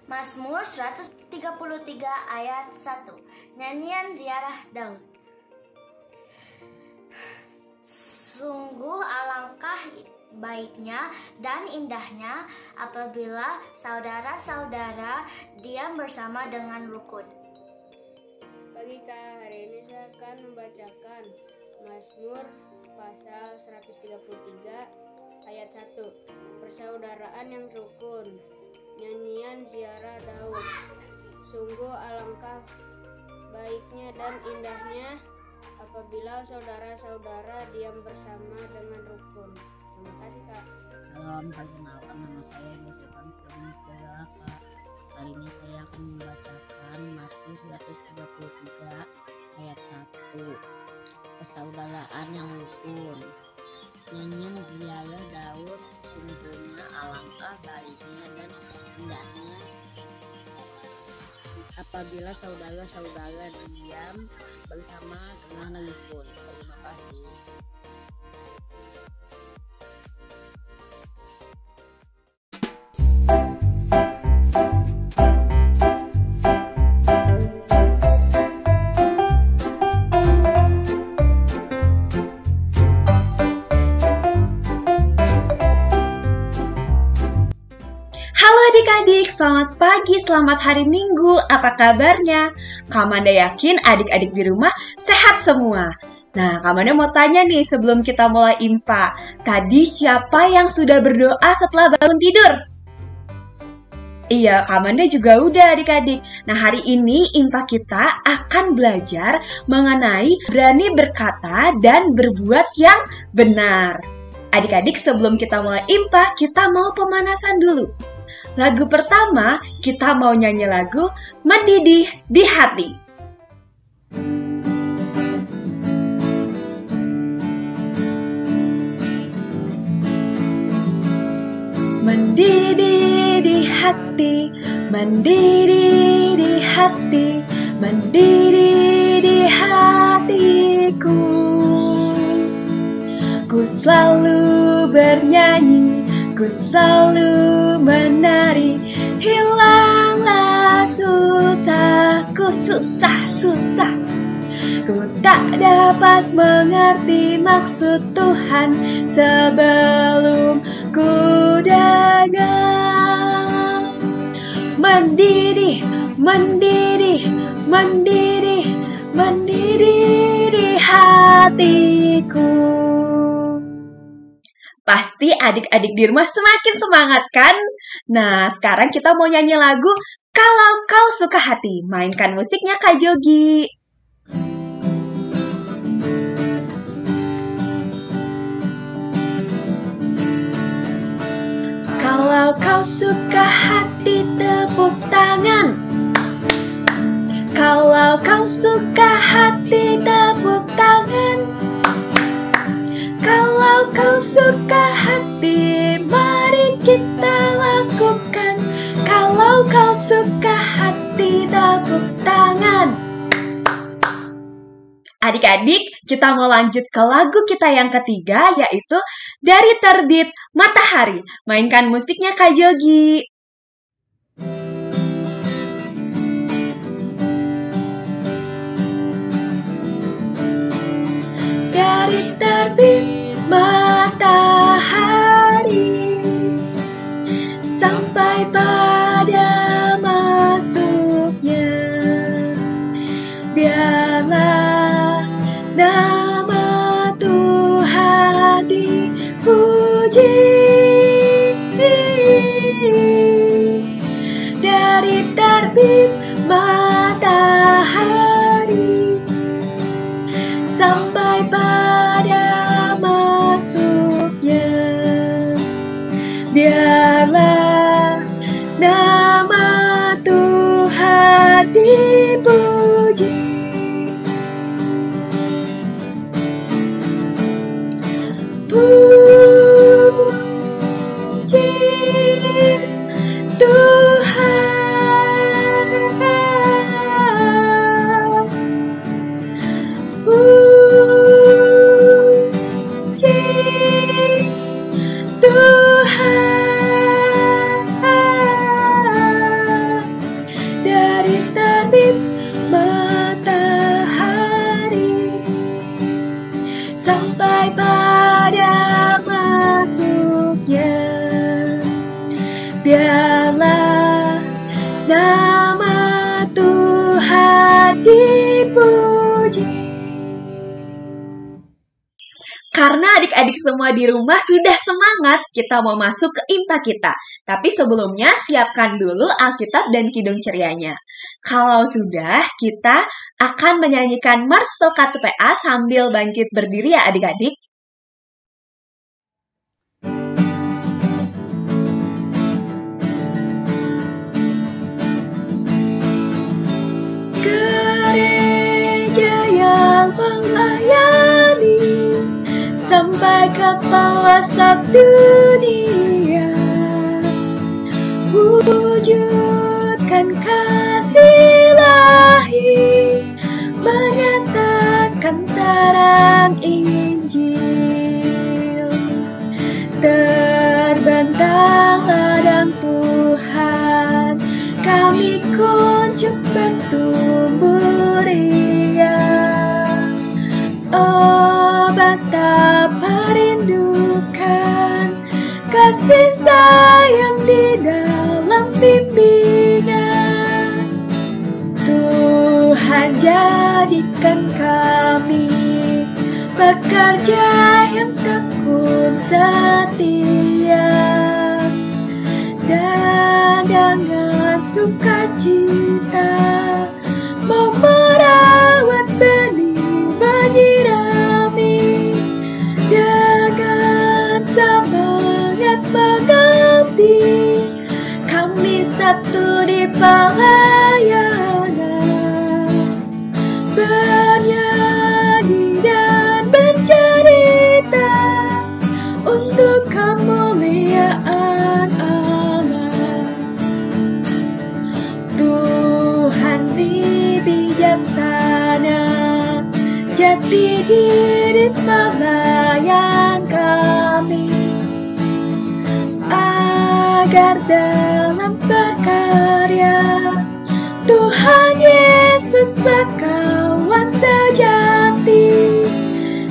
Mazmur 133 ayat 1. Nyanyian ziarah Daud. Sungguh alangkah baiknya dan indahnya apabila saudara-saudara diam bersama dengan rukun. Pagi Kak, hari ini saya akan membacakan Mazmur pasal 133 ayat 1. Persaudaraan yang rukun. Nyanyian ziarah Daud. Sungguh alangkah baiknya dan indahnya apabila saudara-saudara diam bersama dengan rukun. Terima kasih Kak. Salam, perkenalkan nama saya Yusufan Firmansyah. Kali ini saya akan membacakan Mazmur 133 ayat 1. Persaudaraan yang rukun. Nyanyian ziarah Daud. Sungguhnya alangkah baiknya dan indahnya apabila saudara-saudara diam bersama dengan rukun. Terima kasih. Adik-adik, selamat pagi, selamat hari Minggu. Apa kabarnya? Kak Manda yakin adik-adik di rumah sehat semua. Nah, Kak Manda mau tanya nih sebelum kita mulai IMPA. Tadi siapa yang sudah berdoa setelah bangun tidur? Iya, Kak Manda juga udah adik-adik. Nah, hari ini IMPA kita akan belajar mengenai berani berkata dan berbuat yang benar. Adik-adik, sebelum kita mulai IMPA, kita mau pemanasan dulu. Lagu pertama, kita mau nyanyi lagu Mendidih di Hati. Mendidih di hati, mendidih di hati, mendidih di hatiku. Ku selalu bernyanyi, ku selalu menari, hilanglah susahku, susah. Ku tak dapat mengerti maksud Tuhan sebelum ku dengar. Mendidih, mendidih, mendidih, mendidih di hatiku. Pasti adik-adik di rumah semakin semangat kan? Nah, sekarang kita mau nyanyi lagu Kalau Kau Suka Hati. Mainkan musiknya Kak Jogi. Kalau kau suka hati, tepuk tangan. Kalau kau suka hati, tepuk tangan. Kalau kau suka hati, mari kita lakukan. Kalau kau suka hati, tepuk tangan. Adik-adik, kita mau lanjut ke lagu kita yang ketiga, yaitu Dari Terbit Matahari. Mainkan musiknya Kak Jogi. Dari terbit matahari sampai pada masuknya, biarlah nama Tuhan dipuji. Dari terbit matahari sampai pada masuknya, biarlah nama Tuhan dipuji. Puji Tuhan. Puji Tuhan. adik-adik semua di rumah sudah semangat kita mau masuk ke IMPA kita. Tapi sebelumnya siapkan dulu Alkitab dan Kidung Cerianya. Kalau sudah, kita akan menyanyikan Mars PKTPA sambil bangkit berdiri ya adik-adik. Gereja yang melayani sampai ke pelosok dunia, wujudkan kasih ilahi, menyatakan terang Injil. Terbentang ladang Tuhan, kami kunjung bertumbuh riang. Oh, betapa rindukan kasih sayang di dalam bimbingan. Tuhan jadikan kami pekerja yang tekun setia, dan dengan sukacita mau merawat benih, menyirami, dengan semangat mengabdi, kami satu di pelayanan, bernyanyi dan bercerita untuk kemuliaan Allah. Tuhan di bijaksana, jati diri pelayan kami, agar dalam berkarya Tuhan Yesus berkawan sejati,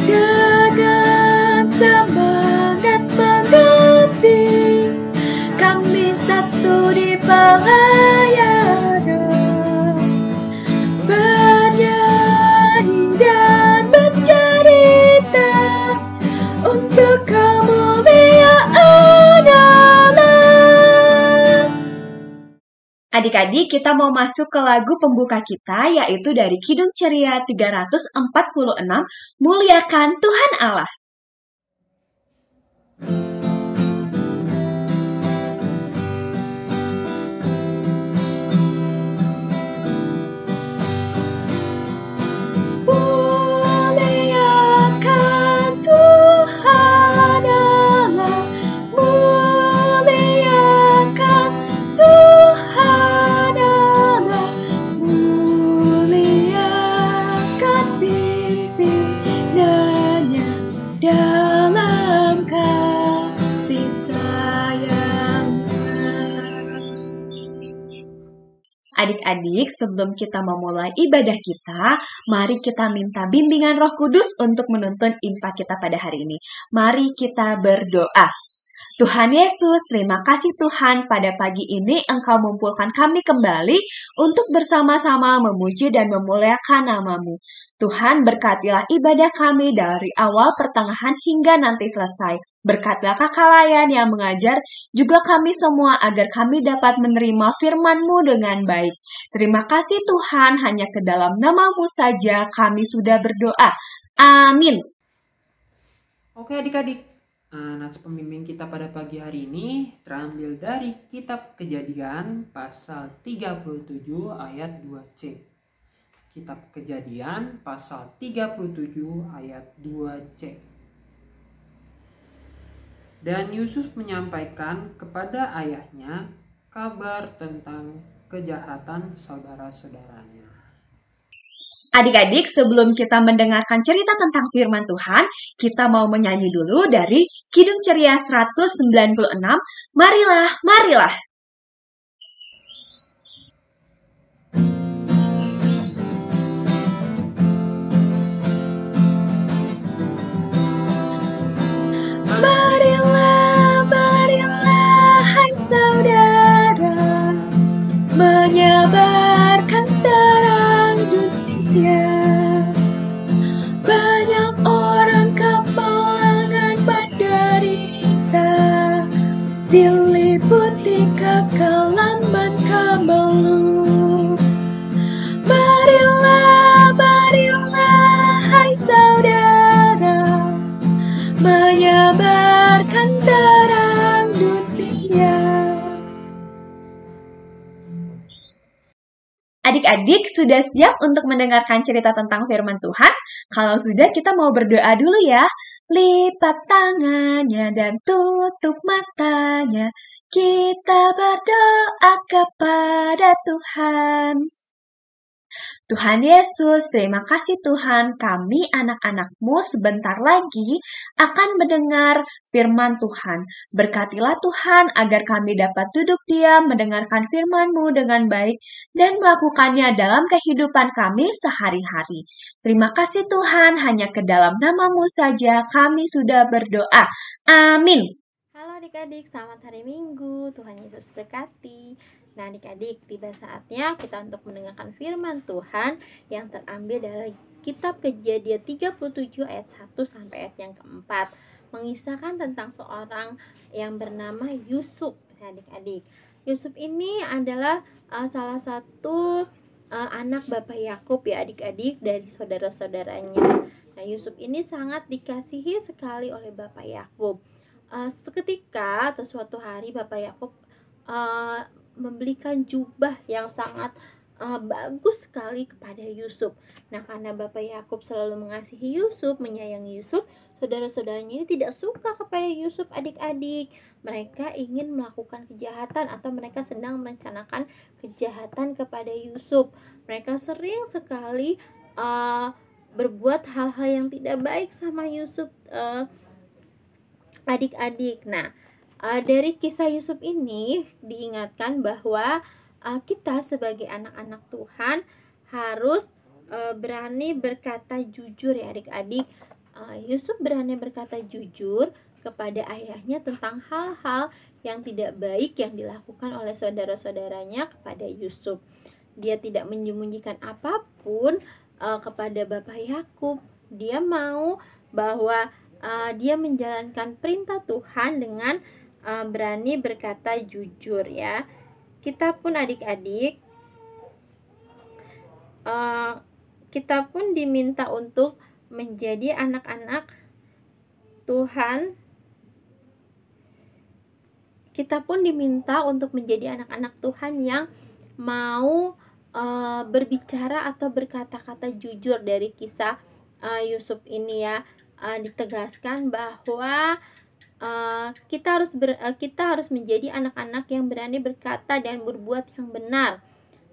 dengan semangat mengabdi, kami satu di pelayanan, bernyanyi dan bercerita untuk kemuliaan Allah. Adik-adik, kita mau masuk ke lagu pembuka kita, yaitu dari Kidung Ceria 346, Muliakan Tuhan Allah. Muliakan Tuhan Allah, muliakan Tuhan Allah, muliakan pimpinannya dalam kasih sayangnya. Adik-adik, sebelum kita memulai ibadah kita, mari kita minta bimbingan Roh Kudus untuk menuntun IMPA kita pada hari ini. Mari kita berdoa. Tuhan Yesus, terima kasih Tuhan, pada pagi ini Engkau mengumpulkan kami kembali untuk bersama-sama memuji dan memuliakan nama-Mu. Tuhan, berkatilah ibadah kami dari awal, pertengahan, hingga nanti selesai. Berkatilah kakak layan yang mengajar, juga kami semua, agar kami dapat menerima firman-Mu dengan baik. Terima kasih Tuhan, hanya ke dalam nama-Mu saja kami sudah berdoa. Amin. Oke adik-adik, nats pembimbing kita pada pagi hari ini terambil dari Kitab Kejadian pasal 37 ayat 2C. Kitab Kejadian pasal 37 ayat 2C. Dan Yusuf menyampaikan kepada ayahnya kabar tentang kejahatan saudara-saudaranya. Adik-adik, sebelum kita mendengarkan cerita tentang firman Tuhan, kita mau menyanyi dulu dari Kidung Ceria 196, Marilah, Marilah. Marilah, marilah, hai saudara, menyebarkan terang dunia. Banyak orang kepalangan diliputi kekelaman kemalu. Marilah, marilah, hai saudara, menyebarkan terang dunia. Adik-adik sudah siap untuk mendengarkan cerita tentang firman Tuhan? Kalau sudah, kita mau berdoa dulu ya. Lipat tangannya dan tutup matanya. Kita berdoa kepada Tuhan. Tuhan Yesus, terima kasih Tuhan, kami anak-anak-Mu sebentar lagi akan mendengar firman Tuhan. Berkatilah Tuhan agar kami dapat duduk diam mendengarkan firman-Mu dengan baik dan melakukannya dalam kehidupan kami sehari-hari. Terima kasih Tuhan, hanya ke dalam nama-Mu saja kami sudah berdoa. Amin. Halo adik-adik, selamat hari Minggu. Tuhan Yesus berkati. Nah adik-adik, tiba saatnya kita untuk mendengarkan firman Tuhan yang terambil dari kitab Kejadian 37 ayat 1 sampai ayat yang keempat, mengisahkan tentang seorang yang bernama Yusuf. Adik-adik, Yusuf ini adalah salah satu anak Bapak Yakub ya adik-adik, dari saudara-saudaranya. Nah Yusuf ini sangat dikasihi sekali oleh Bapak Yakub. Seketika atau suatu hari Bapak Yakub membelikan jubah yang sangat bagus sekali kepada Yusuf. Nah, karena Bapak Yakub selalu mengasihi Yusuf, menyayangi Yusuf, saudara-saudaranya ini tidak suka kepada Yusuf adik-adik. Mereka ingin melakukan kejahatan atau mereka sedang merencanakan kejahatan kepada Yusuf. Mereka sering sekali berbuat hal-hal yang tidak baik sama Yusuf adik-adik. Nah, dari kisah Yusuf ini diingatkan bahwa kita sebagai anak-anak Tuhan harus berani berkata jujur ya adik-adik. Yusuf berani berkata jujur kepada ayahnya tentang hal-hal yang tidak baik yang dilakukan oleh saudara-saudaranya kepada Yusuf. Dia tidak menyembunyikan apapun kepada Bapak Yakub. Dia mau bahwa dia menjalankan perintah Tuhan dengan berani berkata jujur ya. Kita pun adik-adik, kita pun diminta untuk menjadi anak-anak Tuhan. Kita pun diminta untuk menjadi anak-anak Tuhan yang mau berbicara atau berkata-kata jujur. Dari kisah Yusuf ini ya, ditegaskan bahwa kita harus menjadi anak-anak yang berani berkata dan berbuat yang benar.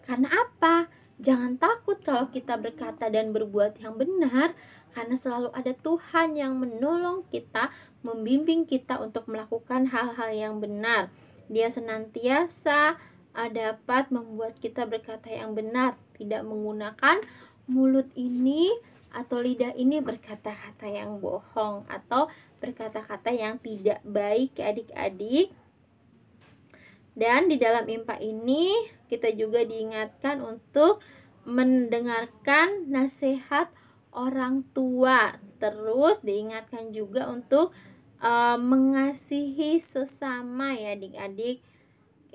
Karena apa? Jangan takut kalau kita berkata dan berbuat yang benar, karena selalu ada Tuhan yang menolong kita, membimbing kita untuk melakukan hal-hal yang benar. Dia senantiasa dapat membuat kita berkata yang benar, tidak menggunakan mulut ini atau lidah ini berkata-kata yang bohong atau berkata-kata yang tidak baik adik-adik. Dan di dalam impa ini kita juga diingatkan untuk mendengarkan nasihat orang tua. Terus diingatkan juga untuk mengasihi sesama ya adik-adik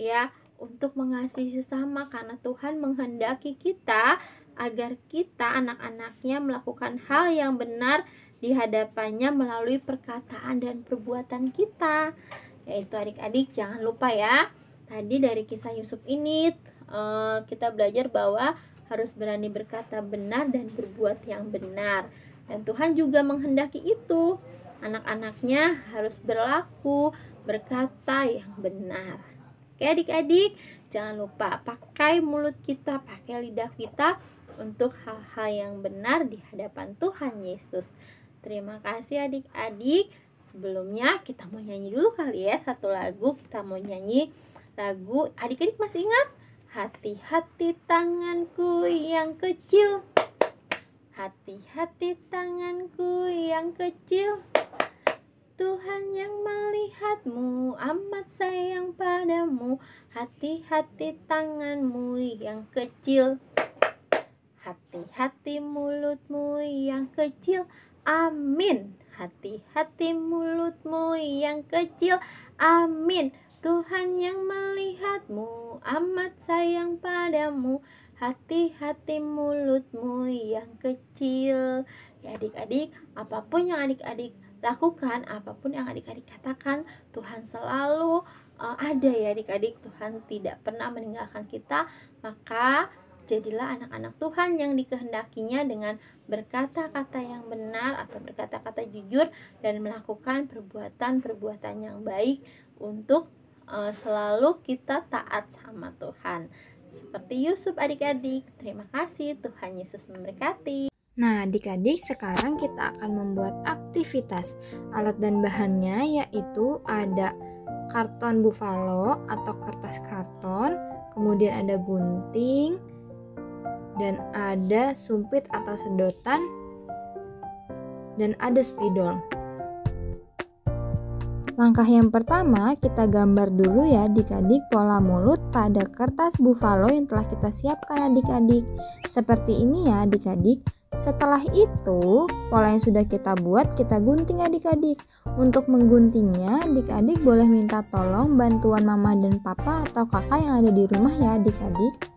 ya, untuk mengasihi sesama karena Tuhan menghendaki kita agar kita anak-anaknya melakukan hal yang benar di hadapannya melalui perkataan dan perbuatan kita. Yaitu adik-adik jangan lupa ya, tadi dari kisah Yusuf ini kita belajar bahwa harus berani berkata benar dan berbuat yang benar. Dan Tuhan juga menghendaki itu, anak-anaknya harus berlaku, berkata yang benar. Oke adik-adik, jangan lupa pakai mulut kita, pakai lidah kita untuk hal-hal yang benar di hadapan Tuhan Yesus. Terima kasih adik-adik. Sebelumnya kita mau nyanyi dulu kali ya satu lagu. Kita mau nyanyi lagu, adik-adik masih ingat? Hati-hati tanganku yang kecil, hati-hati tanganku yang kecil, Tuhan yang melihatmu amat sayang padamu. Hati-hati tanganmu yang kecil, hati-hati mulutmu yang kecil. Amin. Hati-hati mulutmu yang kecil. Amin. Tuhan yang melihatmu, amat sayang padamu, hati-hati mulutmu yang kecil. Ya adik-adik, apapun yang adik-adik lakukan, apapun yang adik-adik katakan, Tuhan selalu ada ya adik-adik. Tuhan tidak pernah meninggalkan kita. Maka jadilah anak-anak Tuhan yang dikehendakinya dengan berkata-kata yang benar atau berkata-kata jujur dan melakukan perbuatan-perbuatan yang baik untuk selalu kita taat sama Tuhan. Seperti Yusuf adik-adik. Terima kasih, Tuhan Yesus memberkati. Nah, adik-adik, sekarang kita akan membuat aktivitas. Alat dan bahannya yaitu ada karton buffalo atau kertas karton, kemudian ada gunting, dan ada sumpit atau sedotan, dan ada spidol. Langkah yang pertama, kita gambar dulu ya adik-adik pola mulut pada kertas buffalo yang telah kita siapkan adik-adik. Seperti ini ya adik-adik. Setelah itu, pola yang sudah kita buat, kita gunting adik-adik. Untuk mengguntingnya, adik-adik boleh minta tolong bantuan mama dan papa atau kakak yang ada di rumah ya adik-adik.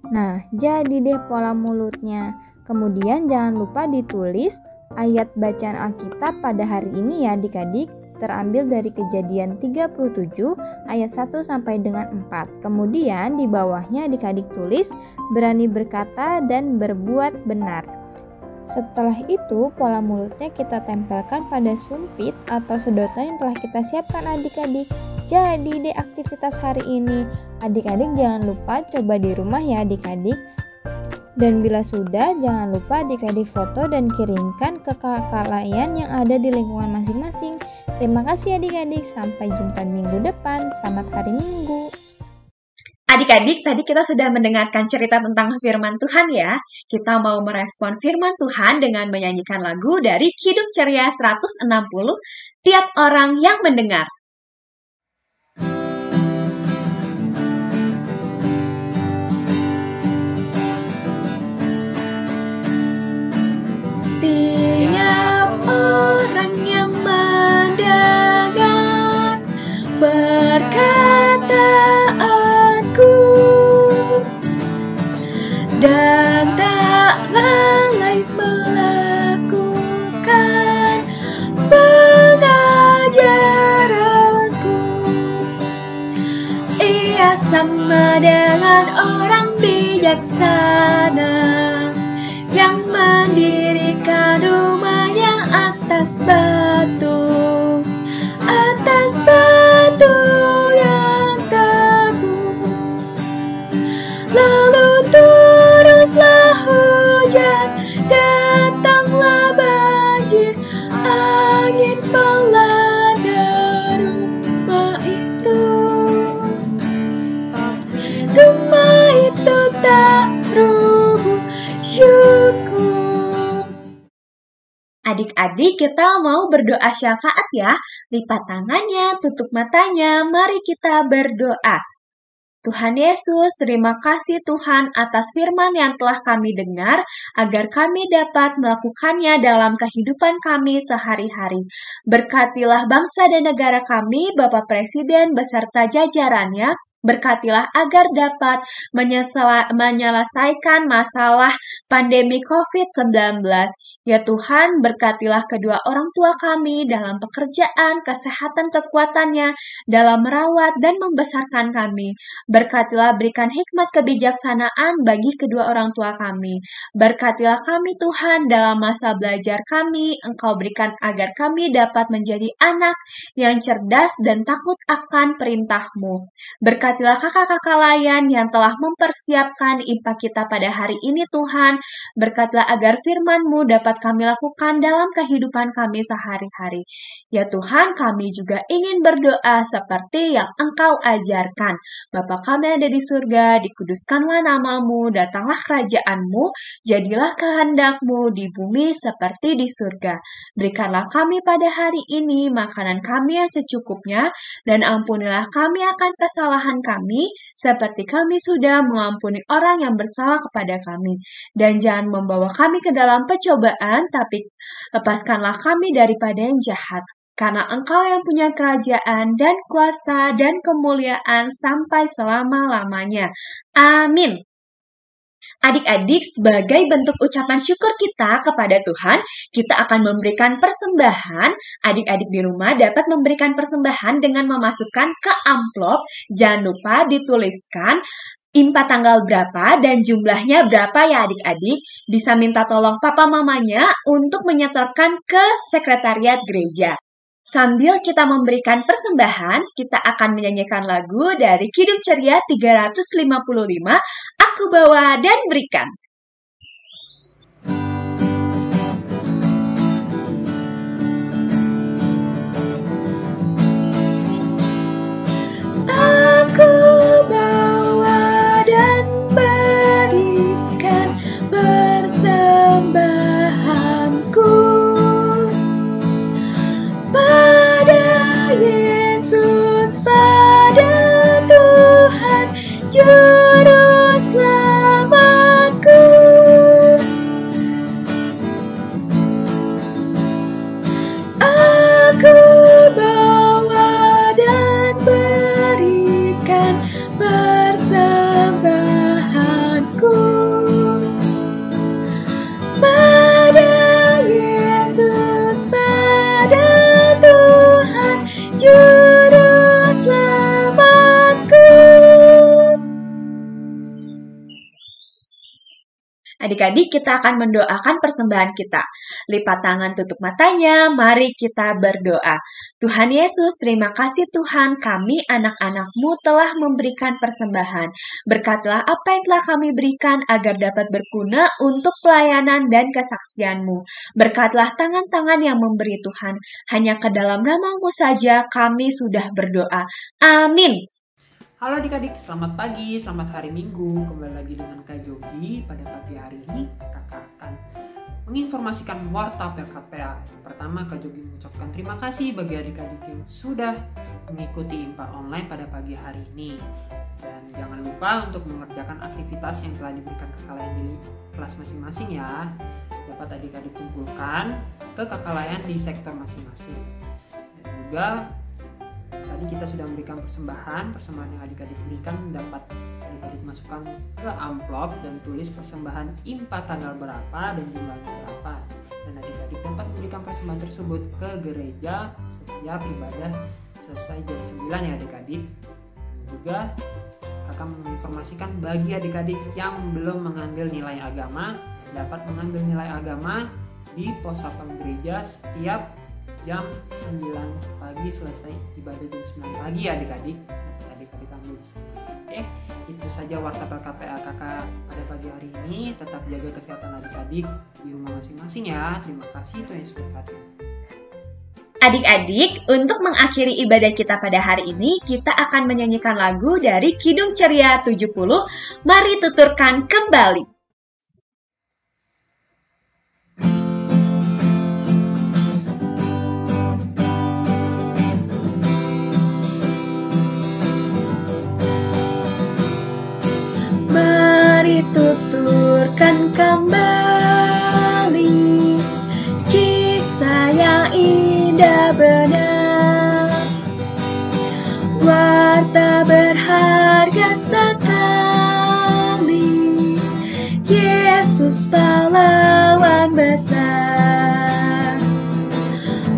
Nah, jadi deh pola mulutnya. Kemudian jangan lupa ditulis ayat bacaan Alkitab pada hari ini ya adik-adik. Terambil dari Kejadian 37 ayat 1 sampai dengan 4. Kemudian di bawahnya adik-adik tulis berani berkata dan berbuat benar. Setelah itu pola mulutnya kita tempelkan pada sumpit atau sedotan yang telah kita siapkan adik-adik. Jadi deh aktivitas hari ini. Adik-adik jangan lupa coba di rumah ya adik-adik. Dan bila sudah, jangan lupa adik-adik foto dan kirimkan ke kakak layan yang ada di lingkungan masing-masing. Terima kasih adik-adik, sampai jumpa minggu depan. Selamat hari Minggu. Adik-adik, tadi kita sudah mendengarkan cerita tentang firman Tuhan ya. Kita mau merespon firman Tuhan dengan menyanyikan lagu dari Kidung Ceria 160, Tiap Orang Yang Mendengar. Tiap orang yang mendengar perkataanku dan tak lalai melakukan pengajaranku, ia sama dengan orang bijaksana yang mendirikan rumahnya atas batu yang teguh. Lalu turunlah hujan, datanglah banjir, angin melanda rumah itu. Rumah itu tak rubuh, syukur. Adik-adik, kita mau berdoa syafaat ya. Lipat tangannya, tutup matanya, mari kita berdoa. Tuhan Yesus, terima kasih Tuhan atas firman yang telah kami dengar, agar kami dapat melakukannya dalam kehidupan kami sehari-hari. Berkatilah bangsa dan negara kami, Bapak Presiden beserta jajarannya. Berkatilah agar dapat menyelesaikan masalah pandemi COVID-19. Ya Tuhan, berkatilah kedua orang tua kami dalam pekerjaan, kesehatan, kekuatannya, dalam merawat dan membesarkan kami. Berkatilah berikan hikmat kebijaksanaan bagi kedua orang tua kami. Berkatilah kami Tuhan dalam masa belajar kami, Engkau berikan agar kami dapat menjadi anak yang cerdas dan takut akan perintah-Mu. Berkatilah Berkatilah kakak-kakak layan yang telah mempersiapkan impak kita pada hari ini Tuhan. Berkatilah agar firman-Mu dapat kami lakukan dalam kehidupan kami sehari-hari. Ya Tuhan, kami juga ingin berdoa seperti yang Engkau ajarkan. Bapa kami yang ada di surga, dikuduskanlah nama-Mu, datanglah kerajaan-Mu, jadilah kehendak-Mu di bumi seperti di surga. Berikanlah kami pada hari ini makanan kami yang secukupnya, dan ampunilah kami akan kesalahan kami, seperti kami sudah mengampuni orang yang bersalah kepada kami. Dan jangan membawa kami ke dalam pencobaan, tapi lepaskanlah kami daripada yang jahat. Karena Engkau yang punya kerajaan dan kuasa dan kemuliaan sampai selama-lamanya. Amin. Adik-adik, sebagai bentuk ucapan syukur kita kepada Tuhan, kita akan memberikan persembahan. Adik-adik di rumah dapat memberikan persembahan dengan memasukkan ke amplop. Jangan lupa dituliskan impak tanggal berapa dan jumlahnya berapa ya adik-adik. Bisa minta tolong papa mamanya untuk menyetorkan ke sekretariat gereja. Sambil kita memberikan persembahan, kita akan menyanyikan lagu dari Kidung Ceria 355, Aku Bawa dan Berikan. Aku bawa dan berikan persembahanku pada Yesus, pada Tuhan Juru Selamatku. Aku bawa dan berikan persembahanku pada Yesus, pada Tuhan Juru Selamatku. Adik-adik, kita akan mendoakan persembahan kita. Lipat tangan, tutup matanya, mari kita berdoa. Tuhan Yesus, terima kasih Tuhan, kami anak-anak-Mu telah memberikan persembahan. Berkatilah apa yang telah kami berikan agar dapat berguna untuk pelayanan dan kesaksian-Mu. Berkatilah tangan-tangan yang memberi Tuhan. Hanya ke dalam nama-Mu saja kami sudah berdoa. Amin. Halo adik-adik, selamat pagi, selamat hari Minggu. Kembali lagi dengan Kak Jogi. Pada pagi hari ini, kakak akan menginformasikan warta PKPA. Yang pertama, Kak Jogi mengucapkan terima kasih bagi adik-adik yang sudah mengikuti impak online pada pagi hari ini. Dan jangan lupa untuk mengerjakan aktivitas yang telah diberikan kakak layan di kelas masing-masing ya. Dapat adik-adik kumpulkan ke kakak layan di sektor masing-masing. Dan juga tadi kita sudah memberikan persembahan yang adik-adik berikan dapat adik-adik masukkan ke amplop dan tulis persembahan impak tanggal berapa dan jumlahnya berapa. Dan adik-adik dapat memberikan persembahan tersebut ke gereja setiap ibadah selesai jam 9 ya adik-adik. Dan juga kakak menginformasikan bagi adik-adik yang belum mengambil nilai agama, dapat mengambil nilai agama di pos satpam gereja setiap jam 9 pagi selesai ibadah jam 9 pagi ya adik-adik. Adik-adik ambil di sana. Oke, itu saja warta PKPA kakak pada pagi hari ini. Tetap jaga kesehatan adik-adik di rumah masing-masing ya. Terima kasih, Tuhan Yesus berkati. Adik-adik, untuk mengakhiri ibadah kita pada hari ini, kita akan menyanyikan lagu dari Kidung Ceria 70, Mari Tuturkan Kembali. Mari tuturkan kembali kisah yang indah benar, warta berharga sekali, Yesus pahlawan besar.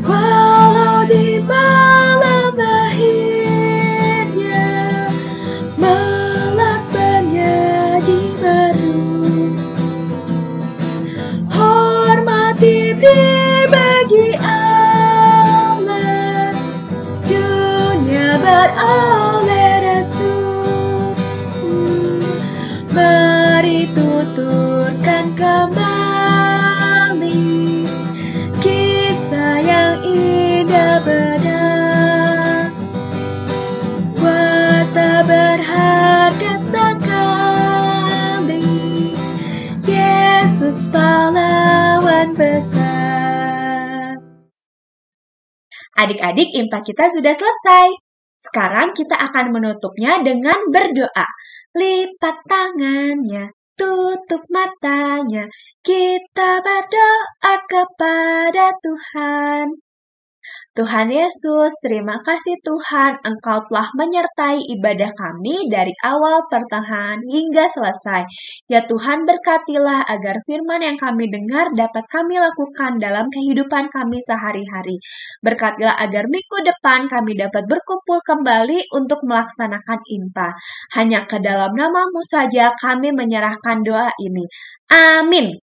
Walau di malam lahirnya melak penyaji baru, hormat diberi bagi Allah, dunia beroleh restu. Yesus pahlawan besar. Adik-adik, impa kita sudah selesai. Sekarang kita akan menutupnya dengan berdoa. Lipat tangannya, tutup matanya, kita berdoa kepada Tuhan. Tuhan Yesus, terima kasih Tuhan, Engkau telah menyertai ibadah kami dari awal, pertengahan, hingga selesai. Ya Tuhan, berkatilah agar firman yang kami dengar dapat kami lakukan dalam kehidupan kami sehari-hari. Berkatilah agar minggu depan kami dapat berkumpul kembali untuk melaksanakan impa. Hanya ke dalam nama-Mu saja kami menyerahkan doa ini. Amin.